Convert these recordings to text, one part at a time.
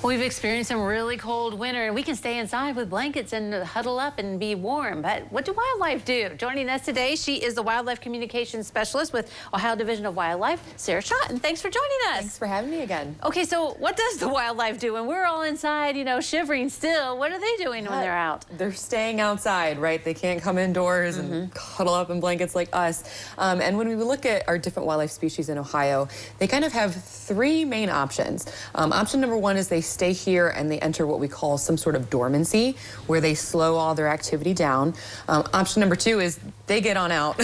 We've experienced some really cold winter, and we can stay inside with blankets and huddle up and be warm. But what do wildlife do? Joining us today, she is the Wildlife Communications Specialist with Ohio Division of Wildlife, Schott. And thanks for joining us. Thanks for having me again. Okay, so what does the wildlife do when we're all inside, you know, shivering still? What are they doing when they're out? They're staying outside, right? They can't come indoors and cuddle up in blankets like us. And when we look at our different wildlife species in Ohio, they kind of have three main options. Option number one is they stay here and they enter what we call some sort of dormancy, where they slow all their activity down. Option number two is they get on out.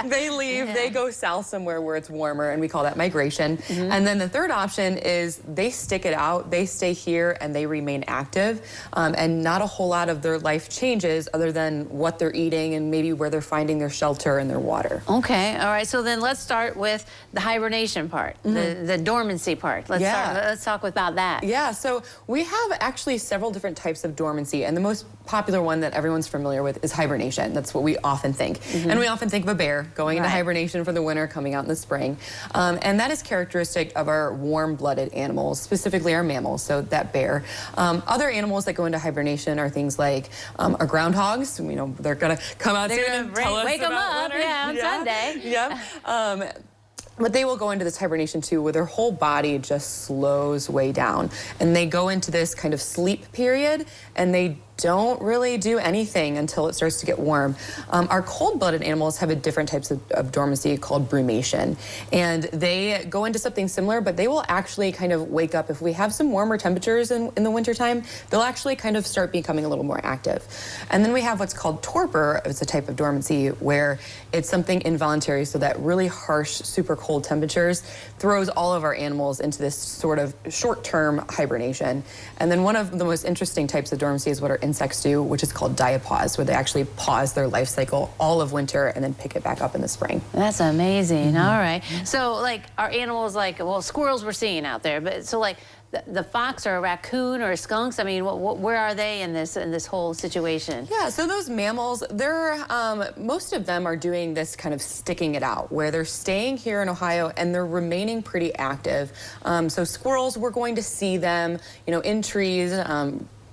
They leave, they go south somewhere where it's warmer, and we call that migration. And then the third option is they stick it out, they stay here and they remain active, and not a whole lot of their life changes other than what they're eating and maybe where they're finding their shelter and their water. Okay, all right, so then let's start with the hibernation part, the dormancy part. Let's talk about that. Yeah, so we have actually several different types of dormancy, and the most popular one that everyone's familiar with is hibernation. That's what we often think. And we often think of a bear going into hibernation for the winter, coming out in the spring. And that is characteristic of our warm-blooded animals, specifically our mammals, so that bear. Other animals that go into hibernation are things like our groundhogs. You know, they're gonna come out soon and tell us wake them about up, winter. on Sunday. Yeah. But they will go into this hibernation too, where their whole body just slows way down. And they go into this kind of sleep period, and they don't really do anything until it starts to get warm. Our cold-blooded animals have a different types of dormancy called brumation. And they go into something similar, but they will actually kind of wake up. If we have some warmer temperatures in the wintertime, they'll actually kind of start becoming a little more active. And then we have what's called torpor. It's a type of dormancy where it's something involuntary, so that really harsh, super cold temperatures throws all of our animals into this sort of short-term hibernation. And then one of the most interesting types of dormancy is what our insects do, which is called diapause, where they actually pause their life cycle all of winter and then pick it back up in the spring. That's amazing. All right. So, like, our animals, like, well, squirrels we're seeing out there, but so, like, the fox or a raccoon or skunks, I mean, where are they in this whole situation? Yeah, so those mammals, they're most of them are doing this kind of sticking it out, where they're staying here in Ohio and they're remaining pretty active. So squirrels, we're going to see them, you know, in trees,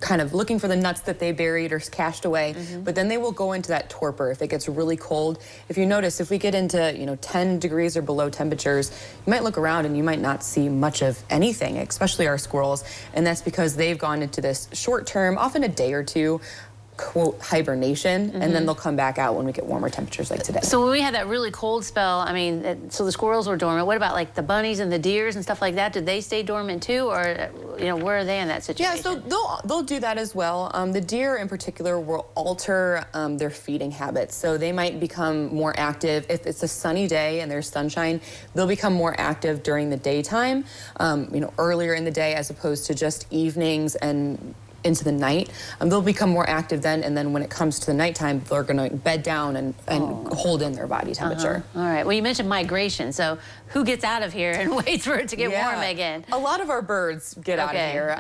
kind of looking for the nuts that they buried or cached away, but then they will go into that torpor if it gets really cold. If you notice, if we get into, you know, 10 degrees or below temperatures, you might look around and you might not see much of anything, especially our squirrels, and that's because they've gone into this short term, often a day or two, quote, hibernation, and then they'll come back out when we get warmer temperatures like today. So when we had that really cold spell, I mean, so the squirrels were dormant. What about like the bunnies and the deers and stuff like that? Did they stay dormant too, or, you know, where are they in that situation? Yeah, so they'll do that as well. The deer in particular will alter their feeding habits. So they might become more active. If it's a sunny day and there's sunshine, they'll become more active during the daytime, you know, earlier in the day as opposed to just evenings and into the night. They'll become more active then, and then when it comes to the nighttime, they're going to bed down and hold in their body temperature. All right. Well, you mentioned migration, so who gets out of here and waits for it to get warm again? A lot of our birds get out of here.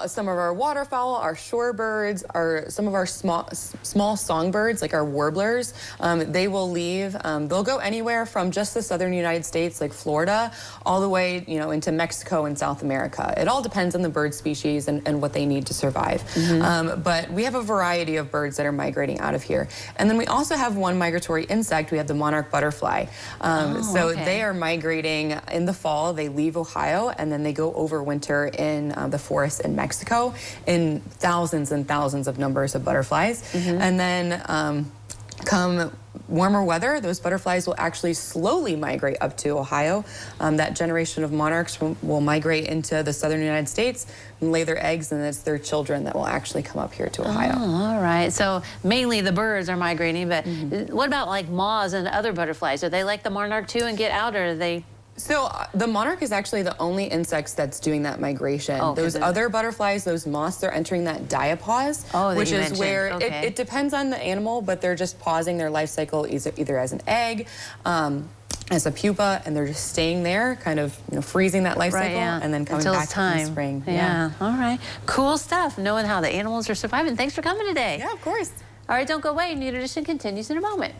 Some of our waterfowl, our shorebirds, some of our small songbirds, like our warblers, they will leave. They'll go anywhere from just the southern United States, like Florida, all the way, you know, into Mexico and South America. It all depends on the bird species and what they need to survive. But we have a variety of birds that are migrating out of here. And then we also have one migratory insect. We have the monarch butterfly. They are migrating in the fall. They leave Ohio and then they go over winter in the forests in Mexico in thousands and thousands of numbers of butterflies. And then come warmer weather, those butterflies will actually slowly migrate up to Ohio. That generation of monarchs will migrate into the southern United States and lay their eggs, and it's their children that will actually come up here to Ohio. All right. So mainly the birds are migrating, but what about like moths and other butterflies? Are they like the monarch too and get out, or are they? So the monarch is actually the only insects that's doing that migration. Those other butterflies, those moths, they're entering that diapause, which is where it depends on the animal, but they're just pausing their life cycle either as an egg, as a pupa, and they're just staying there, kind of, you know, freezing that life cycle, and then coming back in the spring. Yeah. All right. Cool stuff. Knowing how the animals are surviving. Thanks for coming today. Yeah, of course. All right, don't go away. New Edition continues in a moment.